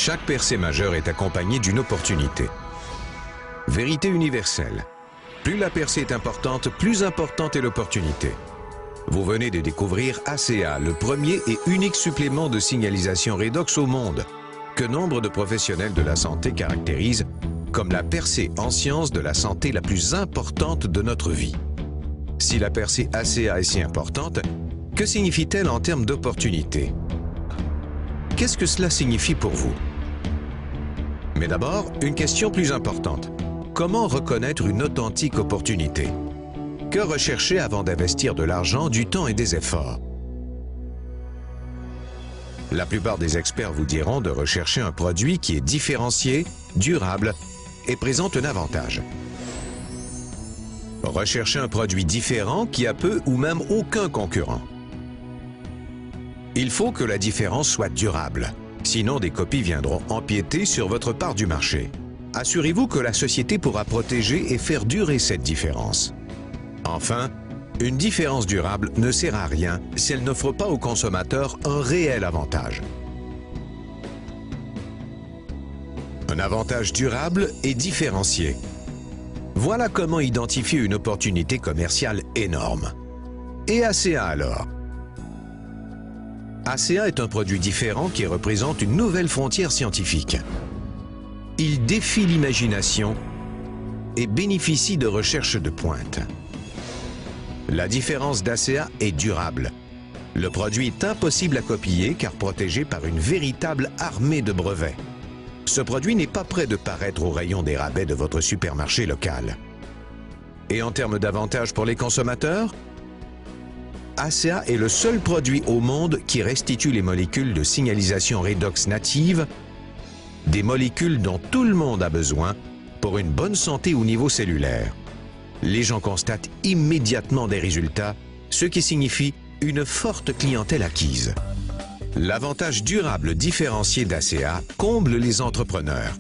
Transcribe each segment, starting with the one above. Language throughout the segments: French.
Chaque percée majeure est accompagnée d'une opportunité. Vérité universelle. Plus la percée est importante, plus importante est l'opportunité. Vous venez de découvrir ACA, le premier et unique supplément de signalisation redox au monde, que nombre de professionnels de la santé caractérisent comme la percée en sciences de la santé la plus importante de notre vie. Si la percée ACA est si importante, que signifie-t-elle en termes d'opportunité? Qu'est-ce que cela signifie pour vous? Mais d'abord, une question plus importante. Comment reconnaître une authentique opportunité? Que rechercher avant d'investir de l'argent, du temps et des efforts? La plupart des experts vous diront de rechercher un produit qui est différencié, durable et présente un avantage. Recherchez un produit différent qui a peu ou même aucun concurrent. Il faut que la différence soit durable, sinon des copies viendront empiéter sur votre part du marché. Assurez-vous que la société pourra protéger et faire durer cette différence. Enfin, une différence durable ne sert à rien si elle n'offre pas aux consommateurs un réel avantage. Un avantage durable et différencié. Voilà comment identifier une opportunité commerciale énorme. Et ACA alors? ACA est un produit différent qui représente une nouvelle frontière scientifique. Il défie l'imagination et bénéficie de recherches de pointe. La différence d'ACA est durable. Le produit est impossible à copier car protégé par une véritable armée de brevets. Ce produit n'est pas prêt de paraître au rayon des rabais de votre supermarché local. Et en termes d'avantages pour les consommateurs, ACA est le seul produit au monde qui restitue les molécules de signalisation redox natives, des molécules dont tout le monde a besoin pour une bonne santé au niveau cellulaire. Les gens constatent immédiatement des résultats, ce qui signifie une forte clientèle acquise. L'avantage durable différencié d'ACA comble les entrepreneurs.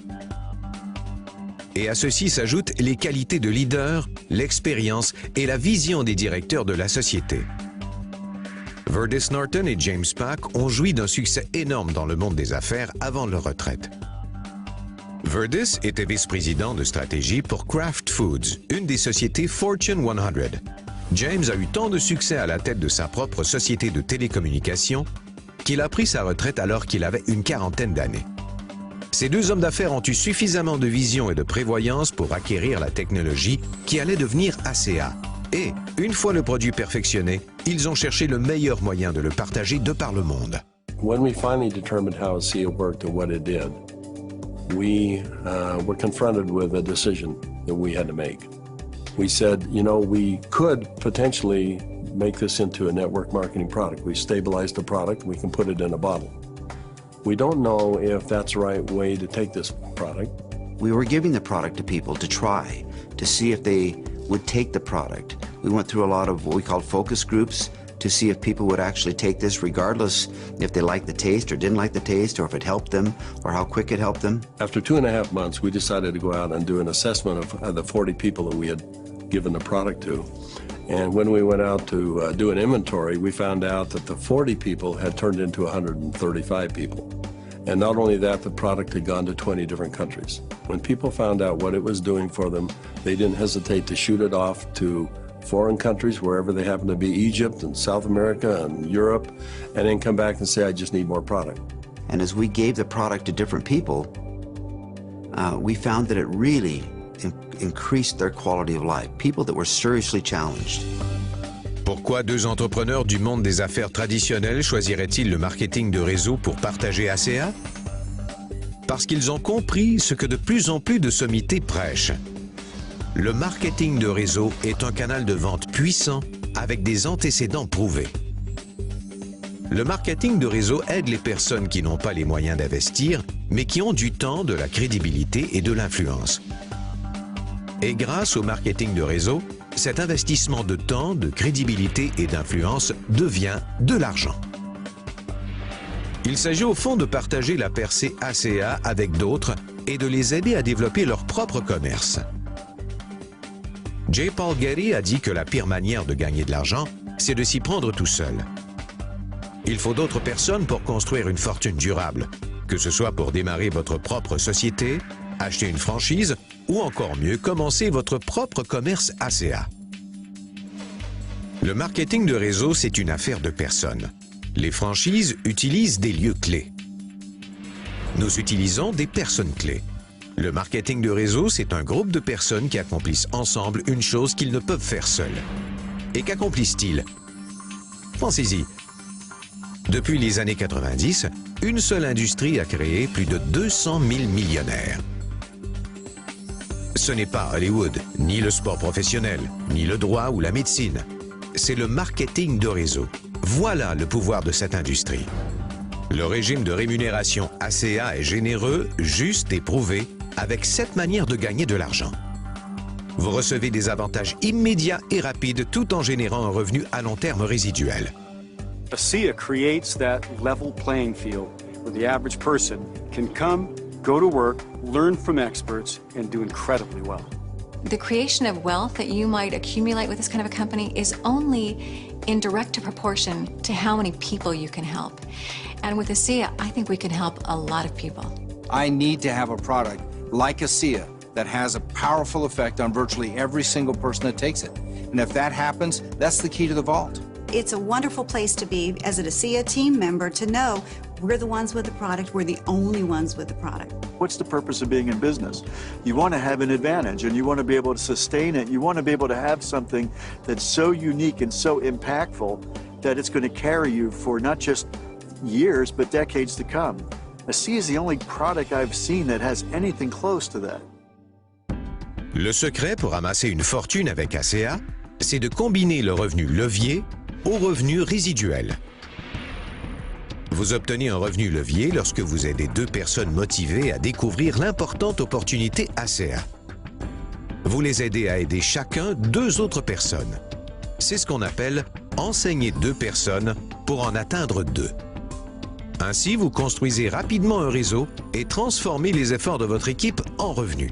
Et à ceci s'ajoutent les qualités de leader, l'expérience et la vision des directeurs de la société. Verdis Norton et James Pack ont joui d'un succès énorme dans le monde des affaires avant leur retraite. Verdis était vice-président de stratégie pour Kraft Foods, une des sociétés Fortune 100. James a eu tant de succès à la tête de sa propre société de télécommunications qu'il a pris sa retraite alors qu'il avait une quarantaine d'années. Ces deux hommes d'affaires ont eu suffisamment de vision et de prévoyance pour acquérir la technologie qui allait devenir ACA. Et, une fois le produit perfectionné, ils ont cherché le meilleur moyen de le partager de par le monde. When we finally determined how ACA worked and what it did, we were confronted with a decision that we had to make. We said, you know, we could potentially make this into a network marketing product. We stabilized the product, we can put it in a bottle. We don't know if that's the right way to take this product. We were giving the product to people to try, to see if they would take the product. We went through a lot of what we called focus groups to see if people would actually take this regardless if they liked the taste or didn't like the taste or if it helped them or how quick it helped them. After 2.5 months, we decided to go out and do an assessment of the 40 people that we had given the product to. And when we went out to do an inventory, we found out that the 40 people had turned into 135 people. And not only that, the product had gone to 20 different countries. When people found out what it was doing for them, they didn't hesitate to shoot it off to foreign countries, wherever they happen to be, Egypt and South America and Europe, and then come back and say, I just need more product. And as we gave the product to different people, we found that it really increased their quality of life, people that were seriously challenged. Pourquoi deux entrepreneurs du monde des affaires traditionnelles choisiraient-ils le marketing de réseau pour partager ACA? Parce qu'ils ont compris ce que de plus en plus de sommités prêchent. Le marketing de réseau est un canal de vente puissant avec des antécédents prouvés. Le marketing de réseau aide les personnes qui n'ont pas les moyens d'investir, mais qui ont du temps, de la crédibilité et de l'influence. Et grâce au marketing de réseau, cet investissement de temps, de crédibilité et d'influence devient de l'argent. Il s'agit au fond de partager la percée ACA avec d'autres et de les aider à développer leur propre commerce. J. Paul Getty a dit que la pire manière de gagner de l'argent, c'est de s'y prendre tout seul. Il faut d'autres personnes pour construire une fortune durable, que ce soit pour démarrer votre propre société, acheter une franchise ou encore mieux, commencer votre propre commerce ACA. Le marketing de réseau, c'est une affaire de personnes. Les franchises utilisent des lieux clés. Nous utilisons des personnes clés. Le marketing de réseau, c'est un groupe de personnes qui accomplissent ensemble une chose qu'ils ne peuvent faire seuls. Et qu'accomplissent-ils? Pensez-y. Depuis les années 90, une seule industrie a créé plus de 200 000 millionnaires. Ce n'est pas Hollywood, ni le sport professionnel, ni le droit ou la médecine. C'est le marketing de réseau. Voilà le pouvoir de cette industrie. Le régime de rémunération ACA est généreux, juste et prouvé, avec 7 manières de gagner de l'argent. Vous recevez des avantages immédiats et rapides tout en générant un revenu à long terme résiduel. ACEA creates that level playing field where the average person can come, go to work, learn from experts, and do incredibly well. The creation of wealth that you might accumulate with this kind of a company is only in direct proportion to how many people you can help. And with ACEA, I think we can help a lot of people. I need to have a product like ACEA that has a powerful effect on virtually every single person that takes it. And if that happens, that's the key to the vault. It's a wonderful place to be as an ACEA team member to know we're the ones with the product, we're the only ones with the product. What's the purpose of being in business? You want to have an advantage and you want to be able to sustain it. You want to be able to have something that's so unique and so impactful that it's going to carry you for not just years, but decades to come. ACEA is the only product I've seen that has anything close to that. Le secret pour amasser une fortune avec ACA, c'est de combiner le revenu levier au revenu résiduel. Vous obtenez un revenu levier lorsque vous aidez 2 personnes motivées à découvrir l'importante opportunité ACA. Vous les aidez à aider chacun 2 autres personnes. C'est ce qu'on appelle enseigner 2 personnes pour en atteindre 2. Ainsi, vous construisez rapidement un réseau et transformez les efforts de votre équipe en revenus.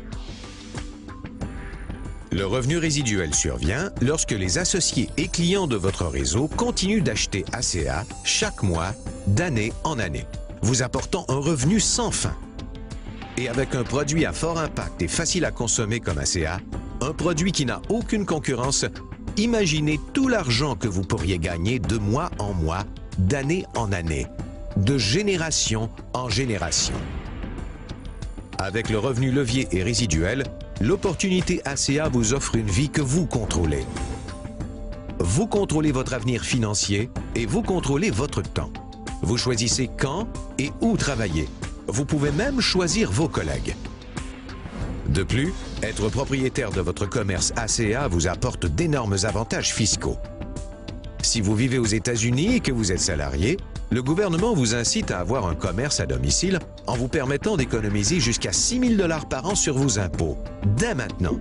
Le revenu résiduel survient lorsque les associés et clients de votre réseau continuent d'acheter ACA chaque mois, d'année en année, vous apportant un revenu sans fin. Et avec un produit à fort impact et facile à consommer comme ACA, un produit qui n'a aucune concurrence, imaginez tout l'argent que vous pourriez gagner de mois en mois, d'année en année, de génération en génération. Avec le revenu levier et résiduel, l'opportunité ACA vous offre une vie que vous contrôlez. Vous contrôlez votre avenir financier et vous contrôlez votre temps. Vous choisissez quand et où travailler. Vous pouvez même choisir vos collègues. De plus, être propriétaire de votre commerce ACA vous apporte d'énormes avantages fiscaux. Si vous vivez aux États-Unis et que vous êtes salarié, le gouvernement vous incite à avoir un commerce à domicile en vous permettant d'économiser jusqu'à 6 000 $ par an sur vos impôts, dès maintenant.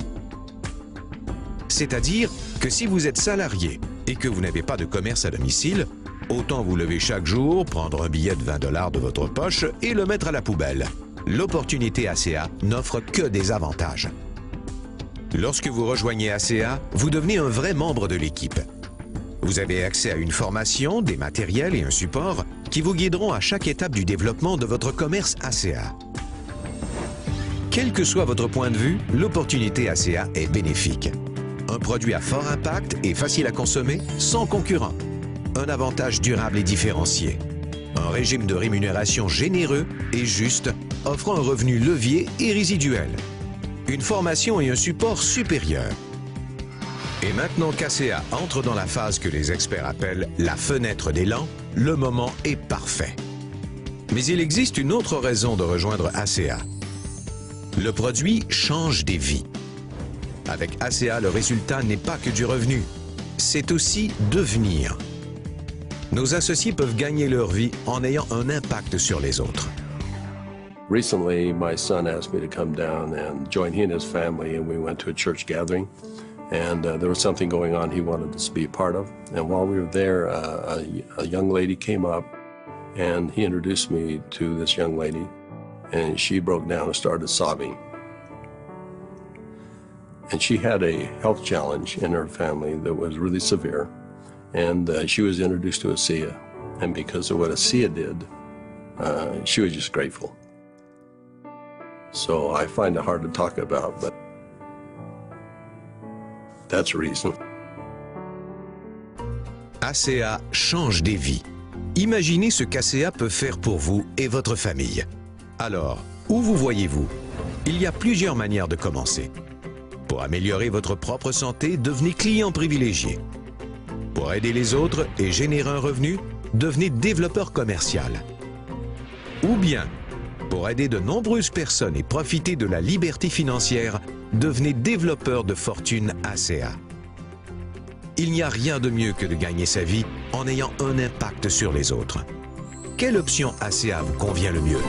C'est-à-dire que si vous êtes salarié et que vous n'avez pas de commerce à domicile, autant vous lever chaque jour, prendre un billet de 20 $ de votre poche et le mettre à la poubelle. L'opportunité ACA n'offre que des avantages. Lorsque vous rejoignez ACA, vous devenez un vrai membre de l'équipe. Vous avez accès à une formation, des matériels et un support qui vous guideront à chaque étape du développement de votre commerce ACA. Quel que soit votre point de vue, l'opportunité ACA est bénéfique. Un produit à fort impact et facile à consommer, sans concurrent. Un avantage durable et différencié. Un régime de rémunération généreux et juste, offrant un revenu levier et résiduel. Une formation et un support supérieur. Et maintenant qu'ACA entre dans la phase que les experts appellent la fenêtre d'élan, le moment est parfait. Mais il existe une autre raison de rejoindre ACA. Le produit change des vies. Avec ACA, le résultat n'est pas que du revenu, c'est aussi devenir. Nos associés peuvent gagner leur vie en ayant un impact sur les autres. Recently, my son asked me to come down and join he and his family, and we went to a church gathering. And there was something going on he wanted us to be a part of. And while we were there, a young lady came up, and he introduced me to this young lady, and she broke down and started sobbing. And she had a health challenge in her family that was really severe, and she was introduced to ACEA. And because of what ACEA did, she was just grateful. So I find it hard to talk about, but that's the reason. ACA change des vies. Imaginez ce qu'ACA peut faire pour vous et votre famille. Alors, où vous voyez-vous? Il y a plusieurs manières de commencer. Pour améliorer votre propre santé, devenez client privilégié. Pour aider les autres et générer un revenu, devenez développeur commercial. Ou bien, pour aider de nombreuses personnes et profiter de la liberté financière, devenez développeur de fortune ACA. Il n'y a rien de mieux que de gagner sa vie en ayant un impact sur les autres. Quelle option ACA vous convient le mieux?